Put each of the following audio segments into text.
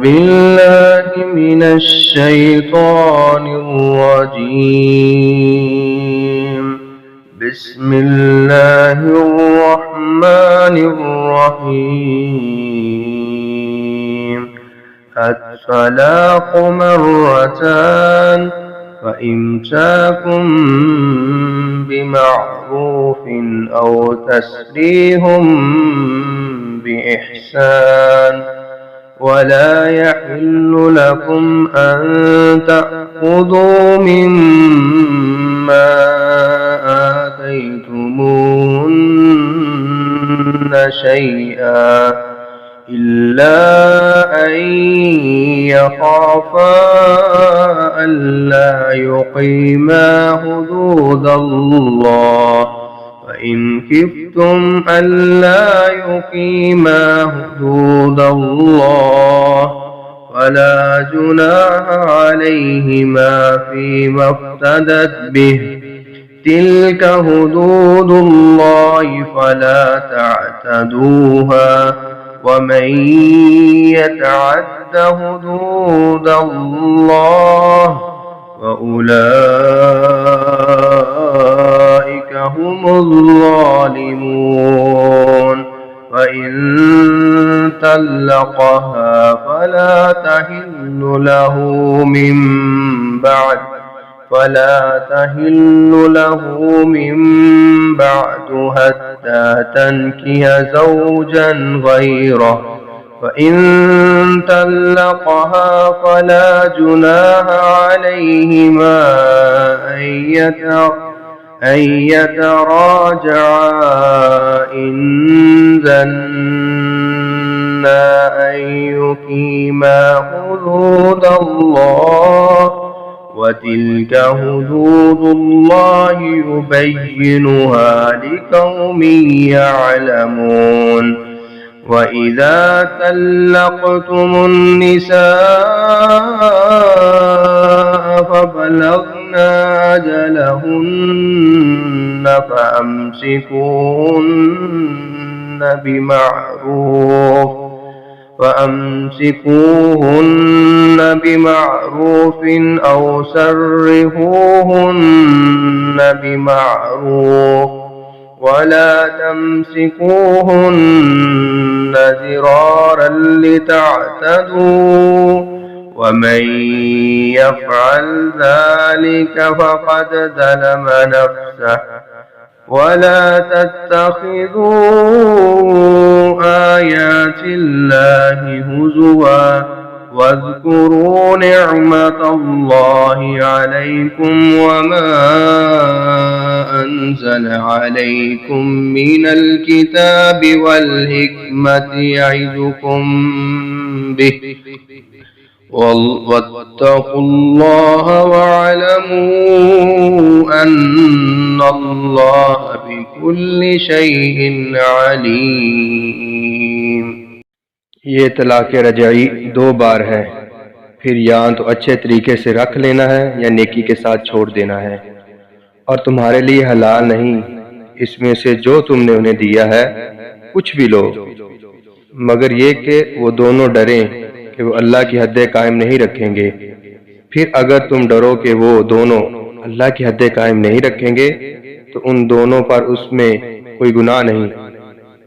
بالله من الشيطان الرجيم. بسم الله الرحمن الرحيم. الطلاق مرتان، فإمساك بمعروف أو تسريح بإحسان. ولا يحل لكم أن تأخذوا مما آتيتموهن شيئا إلا أن يخافا ألا يقيما حدود الله، فإن خفتم ألا يقيما حدود الله فلا جناح عليهما فيما افتدت به. تلك حدود الله فلا تعتدوها، ومن يتعد حدود الله فأولئك هم الظالمون. وإن طلقها فلا تحل له من بعد حتى تنكح زوجا غيره. فإن طلقها فلا جناح عليهما أن يتراجعا إن ظنا أن يقيما حدود الله، وتلك حدود الله يبينها لقوم يعلمون. وإذا طلقتم النساء فبلغن أجلهن فأمسكوهن بمعروف أو سرحوهن بمعروف، ولا تمسكوهن ضرارا لتعتدوا، ومن يفعل ذلك فقد ظلم نفسه. ولا تتخذوا آيات الله هزوا، واذكروا نعمة الله عليكم وما أنزل عليكم من الكتاب والحكمة يعظكم به، واتقوا الله واعلموا أن الله بكل شيء عليم। ये तलाक़ रजाई 2 बार है, फिर या तो अच्छे तरीके से रख लेना है या नेकी के साथ छोड़ देना है। और तुम्हारे लिए हलाल नहीं इसमें से जो तुमने उन्हें दिया है कुछ भी लो, मगर ये कि वो दोनों डरें कि वो अल्लाह की हदें कायम नहीं रखेंगे। फिर अगर तुम डरो कि वो दोनों अल्लाह की हदें कायम नहीं रखेंगे तो उन दोनों पर उसमें कोई गुनाह नहीं।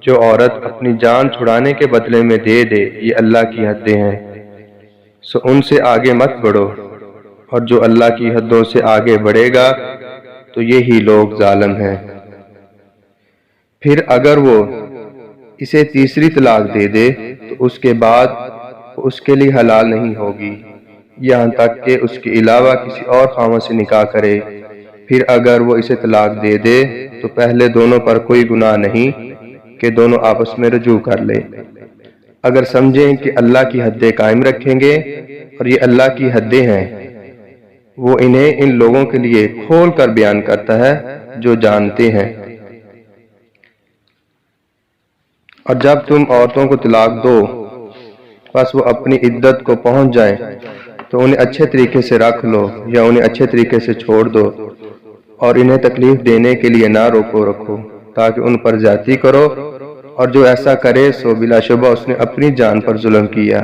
जो औरत अपनी जान छुड़ाने के बदले में दे दे, ये अल्लाह की हदें हैं, सो उनसे आगे मत बढ़ो, और जो अल्लाह की हदों से आगे बढ़ेगा तो यही लोग जालिम हैं। फिर अगर वो इसे तीसरी तलाक दे दे तो उसके बाद उसके लिए हलाल नहीं होगी, यहाँ तक कि उसके अलावा किसी और खामन से निकाह करे। फिर अगर वो इसे तलाक दे दे तो पहले दोनों पर कोई गुनाह नहीं कि दोनों आपस में रुजू कर ले, अगर समझें कि अल्लाह की हदें कायम रखेंगे और ये अल्लाह की हदें हैं। वो इन्हें इन लोगों के लिए खोल कर बयान करता है जो जानते हैं। और जब तुम औरतों को तलाक दो बस वो अपनी इद्दत को पहुंच जाएं तो उन्हें अच्छे तरीके से रख लो या उन्हें अच्छे तरीके से छोड़ दो, और इन्हें तकलीफ देने के लिए ना रखो ताकि उन पर ज्यादती करो, और जो ऐसा करे सो बिलाशुबा उसने अपनी जान पर जुल्म किया।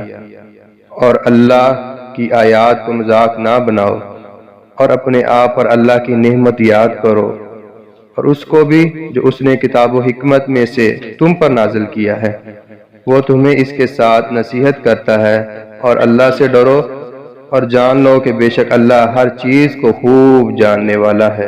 اور اللہ کی آیات کو مذاق نہ بناؤ، اور اپنے آپ پر اللہ کی نعمت یاد کرو، اور اس کو بھی جو اس نے کتاب و حکمت میں سے تم پر نازل کیا ہے، وہ تمہیں اس کے ساتھ نصیحت کرتا ہے، اور اللہ سے ڈرو اور جان لو کہ بے شک اللہ ہر چیز کو خوب جاننے والا ہے۔